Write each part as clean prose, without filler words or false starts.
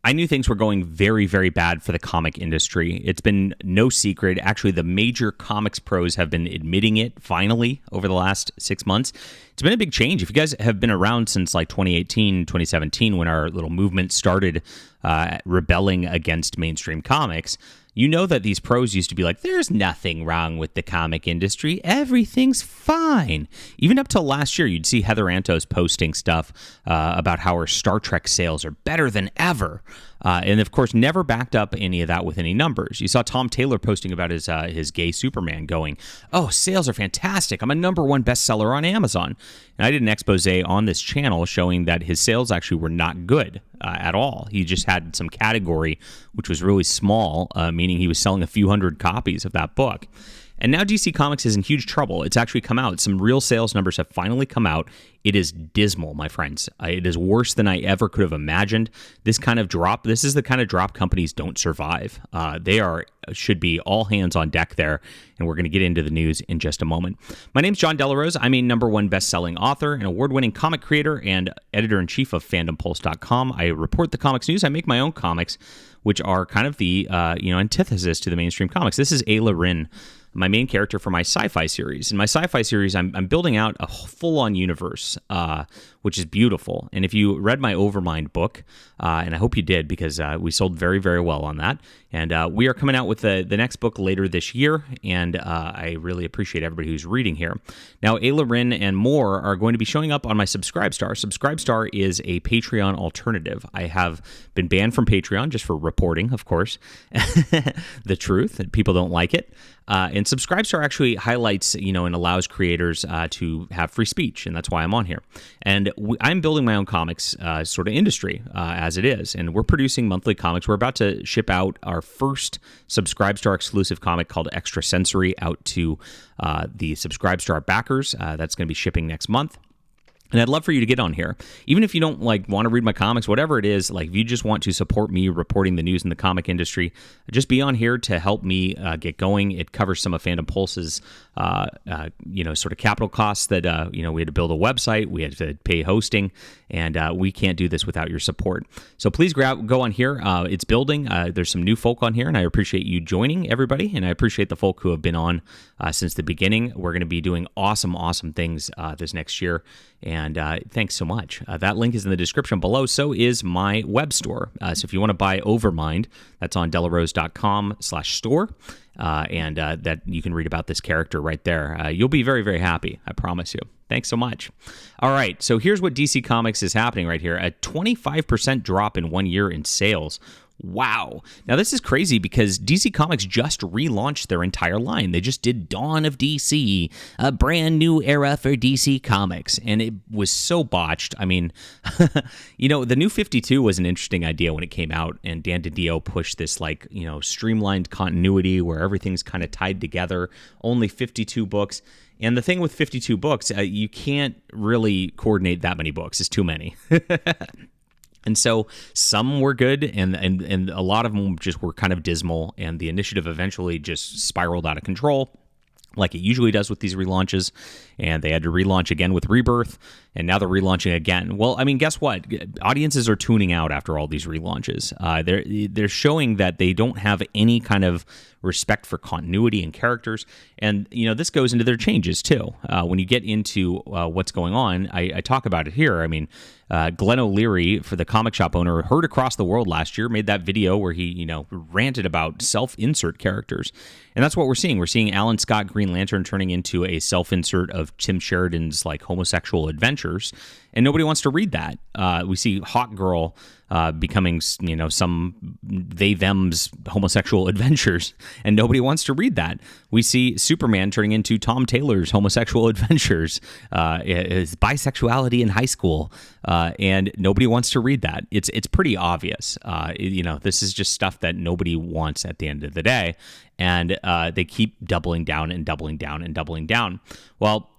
I knew things were going very, very bad for the comic industry. It's been no secret. Actually, the major comics pros have been admitting it finally over the last 6 months. It's been a big change. If you guys have been around since like 2018, 2017, when our little movement started rebelling against mainstream comics, you know that these pros used to be like, there's nothing wrong with the comic industry. Everything's fine. Even up till last year, you'd see Heather Antos posting stuff about how her Star Trek sales are better than ever. And of course, never backed up any of that with any numbers. You saw Tom Taylor posting about his gay Superman going, oh, sales are fantastic. I'm a #1 bestseller on Amazon. And I did an expose on this channel showing that his sales actually were not good at all. He just had some category, which was really small, meaning he was selling a few hundred copies of that book. And now DC Comics is in huge trouble. It's actually come out. Some real sales numbers have finally come out. It is dismal, my friends. It is worse than I ever could have imagined. This is the kind of drop companies don't survive. Should be all hands on deck there, and we're going to get into the news in just a moment. My name's John Delarose. I'm a #1 best-selling author, an award-winning comic creator, and editor-in-chief of FandomPulse.com. I report the comics news. I make my own comics, which are kind of the antithesis to the mainstream comics. This is Ayla Rin, my main character for my sci-fi series. In my sci-fi series, I'm building out a full-on universe, which is beautiful. And if you read my Overmind book, and I hope you did, because we sold very, very well on that. And we are coming out with the next book later this year, and I really appreciate everybody who's reading here. Now, Ayla Rin and more are going to be showing up on my Subscribestar. Subscribestar is a Patreon alternative. I have been banned from Patreon just for reporting, of course, the truth, that people don't like it. And Subscribestar actually highlights, and allows creators to have free speech, and that's why I'm on here. And I'm building my own comics sort of industry as it is, and we're producing monthly comics. We're about to ship out our first Subscribestar exclusive comic called Extra Sensory out to the Subscribestar backers. That's going to be shipping next month. And I'd love for you to get on here. Even if you don't want to read my comics, whatever it is, if you just want to support me reporting the news in the comic industry, just be on here to help me get going. It covers some of Fandom Pulse's sort of capital costs that we had to build a website, we had to pay hosting, and we can't do this without your support. So please go on here. It's building. There's some new folk on here, and I appreciate you joining, everybody, and I appreciate the folk who have been on since the beginning. We're going to be doing awesome things this next year. And thanks so much. That link is in the description below. So is my web store. So if you want to buy Overmind, that's on delarose.com/store. And that you can read about this character right there. You'll be very, very happy. I promise you. Thanks so much. All right. So here's what DC Comics is happening right here. A 25% drop in 1 year in sales. Wow. Now, this is crazy because DC Comics just relaunched their entire line. They just did Dawn of DC, a brand new era for DC Comics, and it was so botched. I mean, the New 52 was an interesting idea when it came out, and Dan DiDio pushed this, streamlined continuity where everything's kind of tied together, only 52 books. And the thing with 52 books, you can't really coordinate that many books. It's too many. And so some were good, and a lot of them just were kind of dismal, and the initiative eventually just spiraled out of control, like it usually does with these relaunches, and they had to relaunch again with Rebirth, and now they're relaunching again. Well, I mean, guess what? Audiences are tuning out after all these relaunches. They're showing that they don't have any kind of respect for continuity and characters, and this goes into their changes too. When you get into what's going on, I talk about it here. I mean, Glenn O'Leary, for the comic shop owner, heard across the world last year, made that video where he ranted about self-insert characters, and that's what we're seeing. We're seeing Alan Scott Green Lantern turning into a self-insert of Tim Sheridan's homosexual adventures, and nobody wants to read that. We see Hawk Girl becoming some they-them's homosexual adventures, and nobody wants to read that. We see Superman turning into Tom Taylor's homosexual adventures, his bisexuality in high school, and nobody wants to read that. It's pretty obvious. This is just stuff that nobody wants at the end of the day, and they keep doubling down and doubling down and doubling down. Well,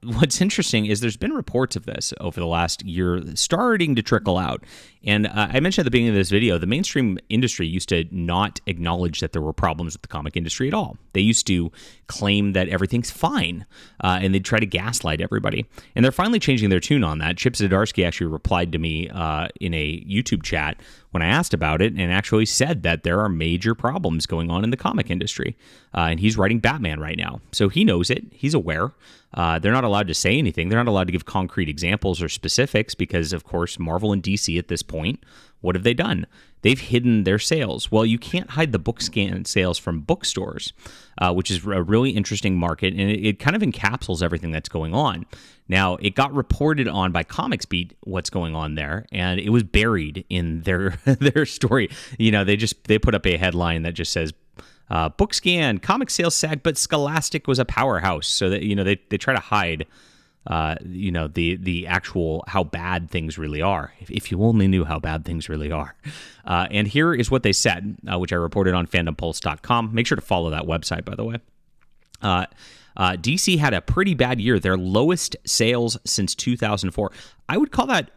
what's interesting is there's been reports of this over the last year starting to trickle out. And I mentioned at the beginning of this video, the mainstream industry used to not acknowledge that there were problems with the comic industry at all. They used to claim that everything's fine, and they'd try to gaslight everybody. And they're finally changing their tune on that. Chip Zdarsky actually replied to me in a YouTube chat when I asked about it, and actually said that there are major problems going on in the comic industry. And he's writing Batman right now. So he knows it. He's aware. They're not allowed to say anything. They're not allowed to give concrete examples or specifics because, of course, Marvel and DC at this point, what have they done? They've hidden their sales. Well, you can't hide the book scan sales from bookstores, which is a really interesting market, and it kind of encapsulates everything that's going on. Now, it got reported on by ComicsBeat what's going on there, and it was buried in their their story. They put up a headline that just says, book scan, comic sales sagged, but Scholastic was a powerhouse. So that they try to hide the actual how bad things really are. If you only knew how bad things really are. And here is what they said, which I reported on fandompulse.com. Make sure to follow that website, by the way. DC had a pretty bad year, their lowest sales since 2004. I would call that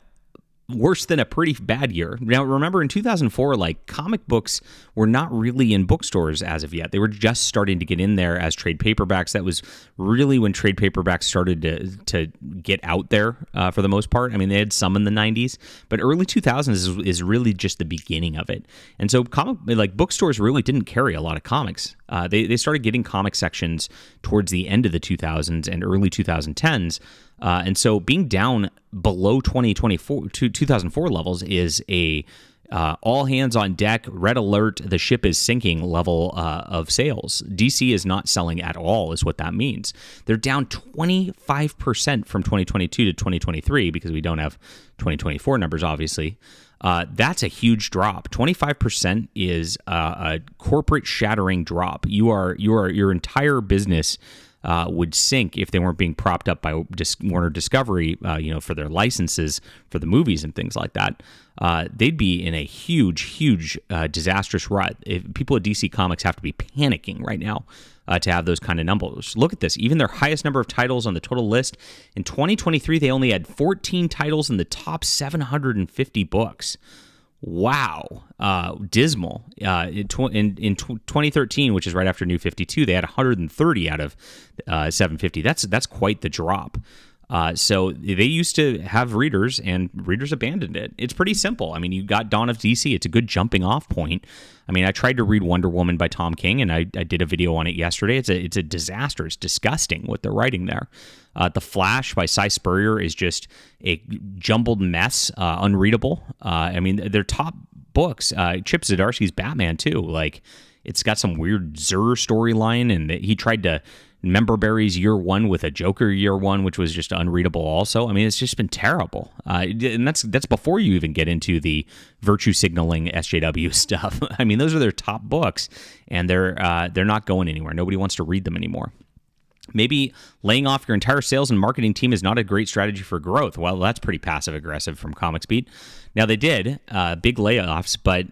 worse than a pretty bad year. Now, remember in 2004, comic books were not really in bookstores as of yet. They were just starting to get in there as trade paperbacks. That was really when trade paperbacks started to get out there for the most part. I mean, they had some in the 90s, but early 2000s is really just the beginning of it. And so bookstores really didn't carry a lot of comics. They started getting comic sections towards the end of the 2000s and early 2010s. And so being down below 2004 levels is a all hands on deck, red alert, the ship is sinking level of sales. DC is not selling at all is what that means. They're down 25% from 2022 to 2023 because we don't have 2024 numbers, obviously. That's a huge drop. 25% is a corporate shattering drop. Your entire business would sink if they weren't being propped up by Warner Discovery, for their licenses for the movies and things like that. They'd be in a huge, disastrous rut. If people at DC Comics have to be panicking right now to have those kind of numbers. Look at this. Even their highest number of titles on the total list, in 2023, they only had 14 titles in the top 750 books. Wow. Dismal. In 2013, which is right after New 52, they had 130 out of 750. That's quite the drop. So they used to have readers, and readers abandoned it. It's pretty simple. I mean, you got Dawn of DC. It's a good jumping off point. I mean, I tried to read Wonder Woman by Tom King, and I did a video on it yesterday. It's a disaster. It's disgusting what they're writing there. The Flash by Cy Spurrier is just a jumbled mess, unreadable. I mean, their top books, Chip Zdarsky's Batman too. It's got some weird Zur storyline, and he tried to Member Berry's Year One with a Joker Year One, which was just unreadable also. I mean, it's just been terrible. And that's before you even get into the virtue signaling SJW stuff. I mean, those are their top books, and they're not going anywhere. Nobody wants to read them anymore. Maybe laying off your entire sales and marketing team is not a great strategy for growth. Well, that's pretty passive-aggressive from ComicsBeat. Now, they did big layoffs, but,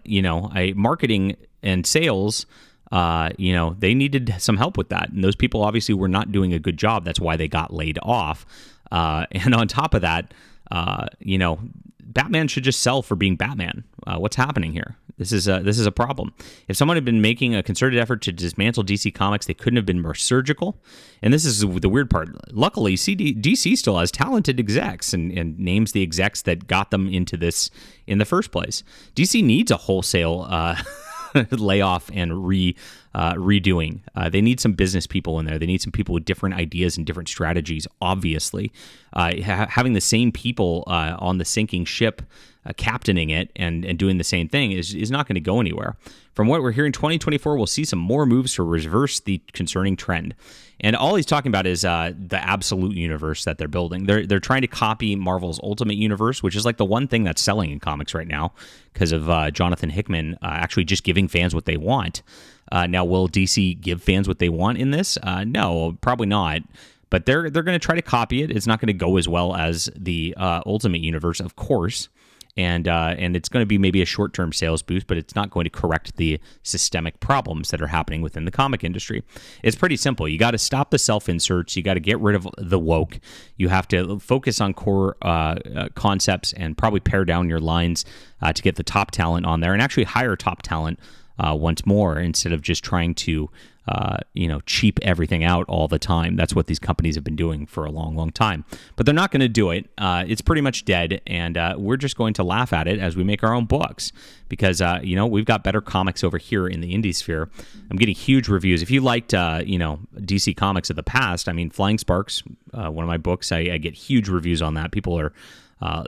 marketing and sales, they needed some help with that. And those people obviously were not doing a good job. That's why they got laid off. And on top of that, Batman should just sell for being Batman. What's happening here? This is a problem. If someone had been making a concerted effort to dismantle DC Comics, they couldn't have been more surgical. And this is the weird part. Luckily, DC still has talented execs and names the execs that got them into this in the first place. DC needs a wholesale layoff and redoing. They need some business people in there. They need some people with different ideas and different strategies, obviously. Having the same people on the sinking ship captaining it and doing the same thing is not going to go anywhere. From what we're hearing, 2024, we'll see some more moves to reverse the concerning trend. And all he's talking about is the absolute universe that they're building. They're trying to copy Marvel's Ultimate Universe, which is the one thing that's selling in comics right now because of Jonathan Hickman actually just giving fans what they want. Now, will DC give fans what they want in this? No, probably not. But they're going to try to copy it. It's not going to go as well as the Ultimate Universe, of course. And it's going to be maybe a short-term sales boost, but it's not going to correct the systemic problems that are happening within the comic industry. It's pretty simple. You got to stop the self-inserts. You got to get rid of the woke. You have to focus on core concepts and probably pare down your lines to get the top talent on there and actually hire top talent once more instead of just trying to cheap everything out all the time. That's what these companies have been doing for a long, long time. But they're not going to do it. It's pretty much dead, and we're just going to laugh at it as we make our own books because, we've got better comics over here in the indie sphere. I'm getting huge reviews. If you liked, DC Comics of the past, I mean, Flying Sparks, one of my books, I get huge reviews on that. People are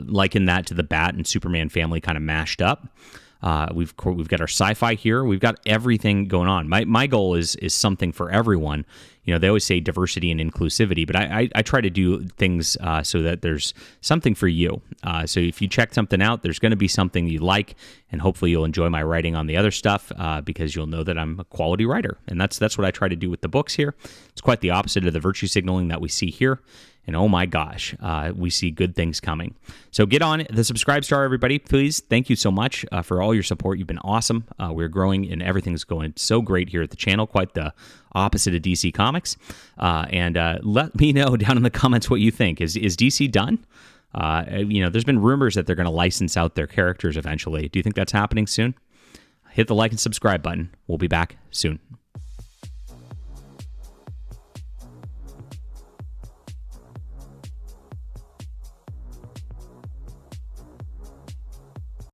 liking that to the Bat and Superman family kind of mashed up. We've got our sci-fi here. We've got everything going on. My goal is something for everyone. They always say diversity and inclusivity, but I try to do things so that there's something for you. So if you check something out, there's going to be something you like, and hopefully you'll enjoy my writing on the other stuff because you'll know that I'm a quality writer, and that's what I try to do with the books here. It's quite the opposite of the virtue signaling that we see here. And oh my gosh, we see good things coming. So get on the subscribe star, everybody. Please, thank you so much for all your support. You've been awesome. We're growing and everything's going so great here at the channel, quite the opposite of DC Comics. And let me know down in the comments what you think. Is DC done? There's been rumors that they're going to license out their characters eventually. Do you think that's happening soon? Hit the like and subscribe button. We'll be back soon.